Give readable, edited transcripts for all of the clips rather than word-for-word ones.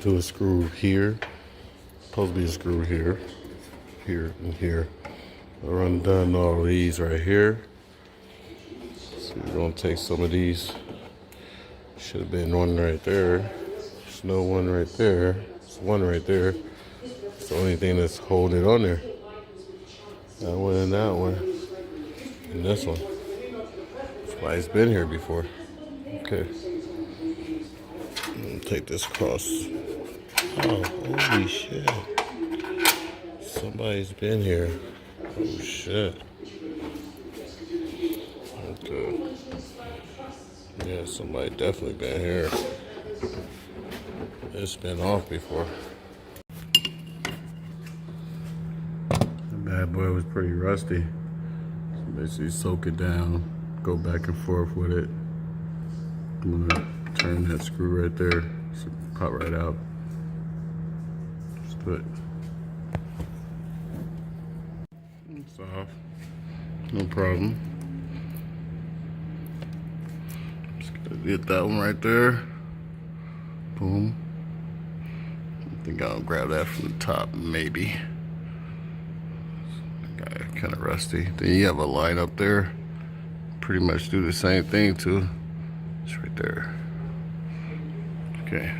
do a screw here. Supposed to be a screw here, here, and here. I'll undone all these right here. So we're gonna take some of these. Should have been one right there. There's no one right there. There's one right there. It's the only thing that's holding it on there. That one and that one. And this one. That's why it's been here before. Okay. I'm gonna take this across. Oh, holy shit. Somebody's been here. Oh shit. Okay. Yeah, somebody definitely been here. It's been off before. The bad boy was pretty rusty. So basically soak it down, go back and forth with it. I'm gonna turn that screw right there, so it pop right out. Just do it. It's off. No problem. Just gotta get that one right there. Boom. I think I'll grab that from the top, maybe. Kind of rusty. Then you have a line up there. Pretty much do the same thing too. It's right there. Okay.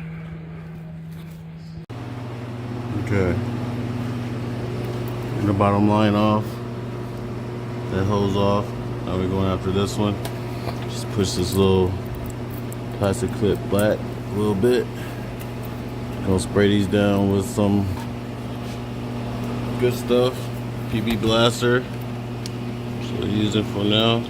Okay. Get the bottom line off. That hose off. Now we're going after this one. Just push this little plastic clip back a little bit. Gonna spray these down with some good stuff. PB blaster. That's what we're using for now.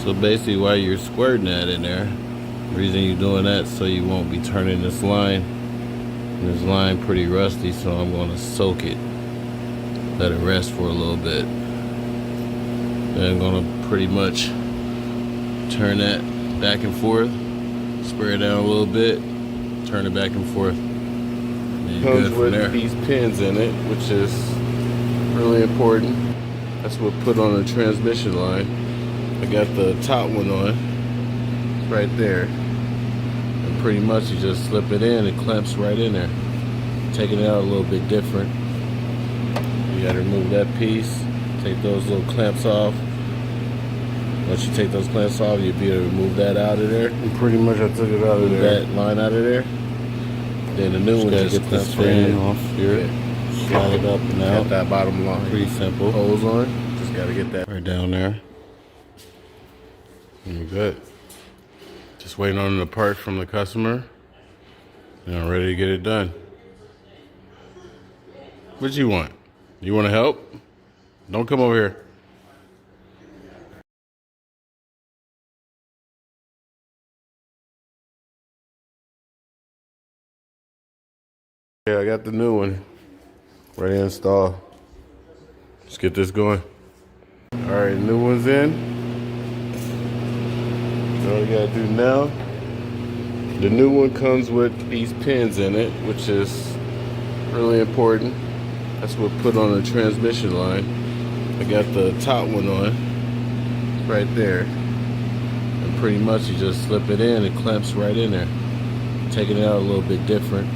So basically while you're squirting that in there, the reason you're doing that so you won't be turning this line. And this line pretty rusty, so I'm gonna soak it. Let it rest for a little bit. Then I'm gonna pretty much turn that back and forth, spray it down a little bit, turn it back and forth. And comes with these pins in it, which is really important. That's what put on the transmission line. I got the top one on, right there. And pretty much you just slip it in, it clamps right in there. Taking it out a little bit different. You gotta remove that piece, take those little clamps off. Once you take those clamps off, you'll be able to remove that out of there. And pretty much I took it out of there. That line out of there. Then the new one just get this fan off here. Slide it up and out. Got that bottom line. Pretty simple. Hose on. Just gotta get that right down there. And you're good. Just waiting on the part from the customer. And I'm ready to get it done. What you want? You want to help? Don't come over here. Yeah, I got the new one ready to install. Let's get this going. All right, new one's in. So all you gotta do now, the new one comes with these pins in it, which is really important. That's what put on the transmission line. I got the top one on, right there. And pretty much you just slip it in, it clamps right in there. Taking it out a little bit different.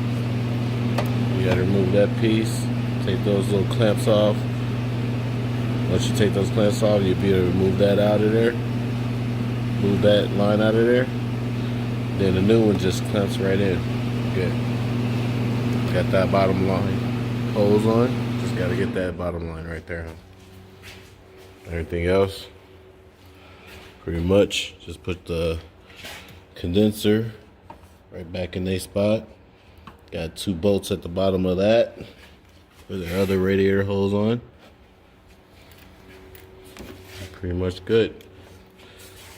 You gotta remove that piece, take those little clamps off. Once you take those clamps off, you'll be able to remove that out of there. Move that line out of there. Then the new one just clamps right in. Good. Got that bottom line hose on. Just gotta get that bottom line right there. Everything else, pretty much just put the condenser right back in their spot. Got 2 bolts at the bottom of that with the other radiator hose on. Pretty much good.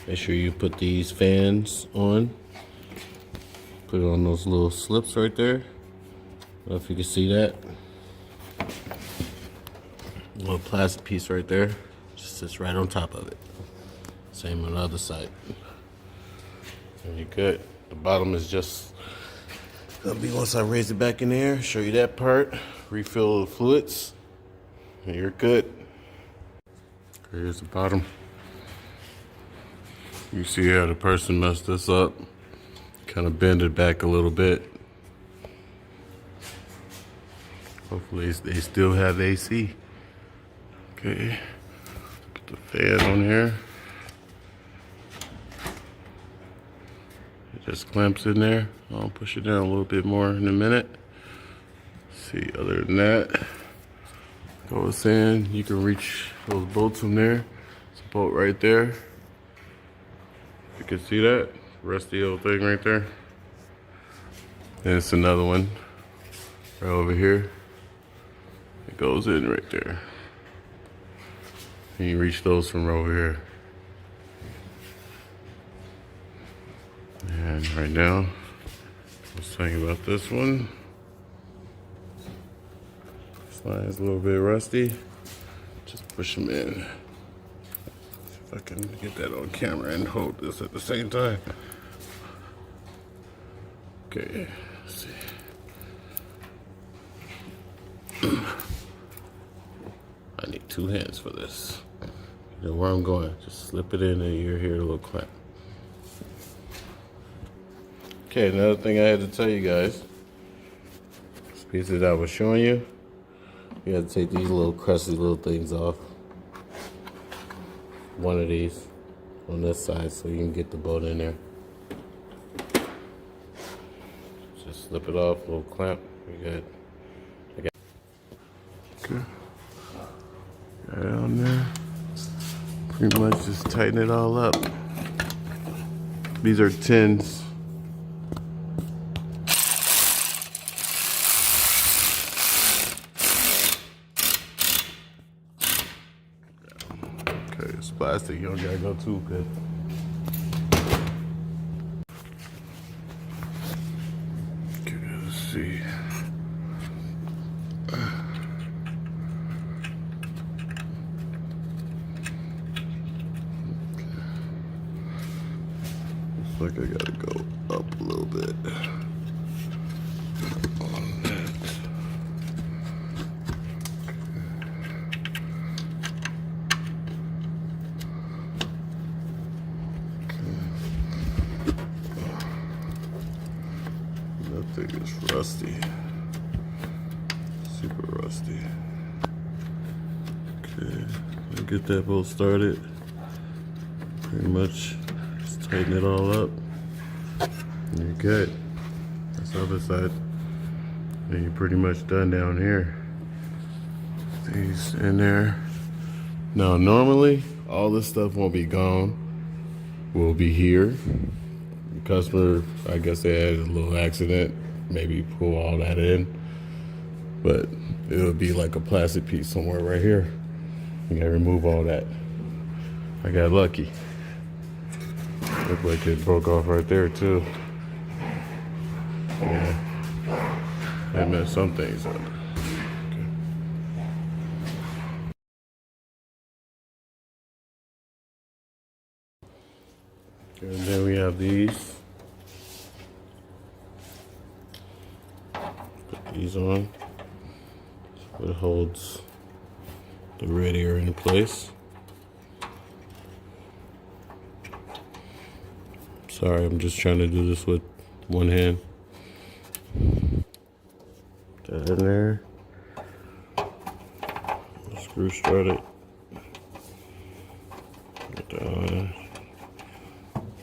Make sure you put these fans on. Put it on those little slips right there. I don't know if you can see that. Little plastic piece right there. Just sits right on top of it. Same on the other side. And you're good. The bottom is just gonna be once I raise it back in the air, show you that part, refill the fluids, and you're good. Here's the bottom. You see how the person messed this up. Kind of bend it back a little bit. Hopefully they still have AC. Okay, put the fan on here. It just clamps in there. I'll push it down a little bit more in a minute. See, other than that, like I was saying, you can reach those bolts from there. It's a bolt right there. You can see that rusty old thing right there. And it's another one right over here. It goes in right there. And you reach those from over here. And right now, I was talking about this one. This line is a little bit rusty. Just push them in. See if I can get that on camera and hold this at the same time. Okay, let's see. I need 2 hands for this. You know where I'm going. Just slip it in and you'll hear a little clap. Okay, another thing I had to tell you guys. This piece that I was showing you, you have to take these little crusty little things off. One of these on this side so you can get the bolt in there. Just slip it off, little clamp. We got. Okay. Got it on there. Pretty much just tighten it all up. These are 10s. Okay, it's plastic. You don't gotta go too good. Okay, let's see. Looks like I gotta go up a little bit. On that. That thing is rusty. Super rusty. Okay, I'll get that bolt started. Pretty much just tighten it all up. And you're good. That's the other side. And you're pretty much done down here. These in there. Now normally all this stuff won't be gone. Will be here. The customer, I guess they had a little accident, maybe pull all that in. But it'll be like a plastic piece somewhere right here. You gotta remove all that. I got lucky. Looked like it broke off right there too. Yeah, I messed some things up. Okay. And then we have these. Put these on. So it holds the radiator in place. Sorry, I'm just trying to do this with one hand. That in there. Screw started.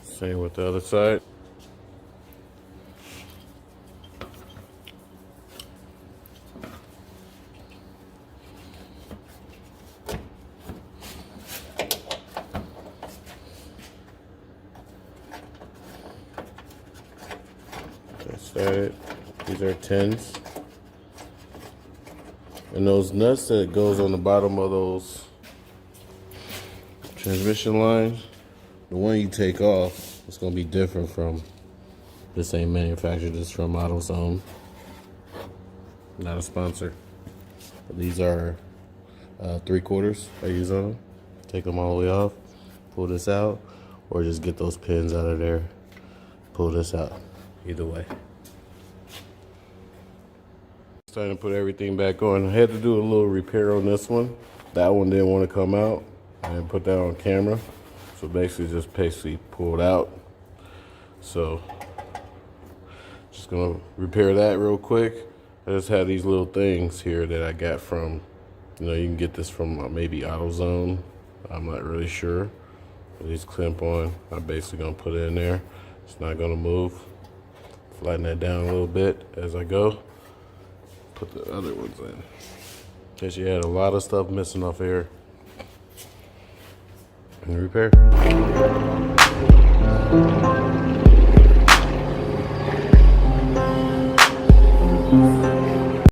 Same with the other side. That's it. These are 10s. And those nuts that goes on the bottom of those transmission lines, the one you take off, it's gonna be different from the same manufacturer. This is from AutoZone. Not a sponsor. But these are 3/4 I use on them. Take them all the way off, pull this out, or just get those pins out of there, pull this out. Either way. Starting to put everything back on. I had to do a little repair on this one. That one didn't want to come out. I didn't put that on camera. So basically just pulled out. So Just gonna repair that real quick. I just have these little things here that I got from, you know, you can get this from maybe AutoZone. I'm not really sure. But these clamp on, I'm basically gonna put it in there. It's not gonna move. Flatten that down a little bit as I go. Put the other ones in. Because you had a lot of stuff missing off here. And repair.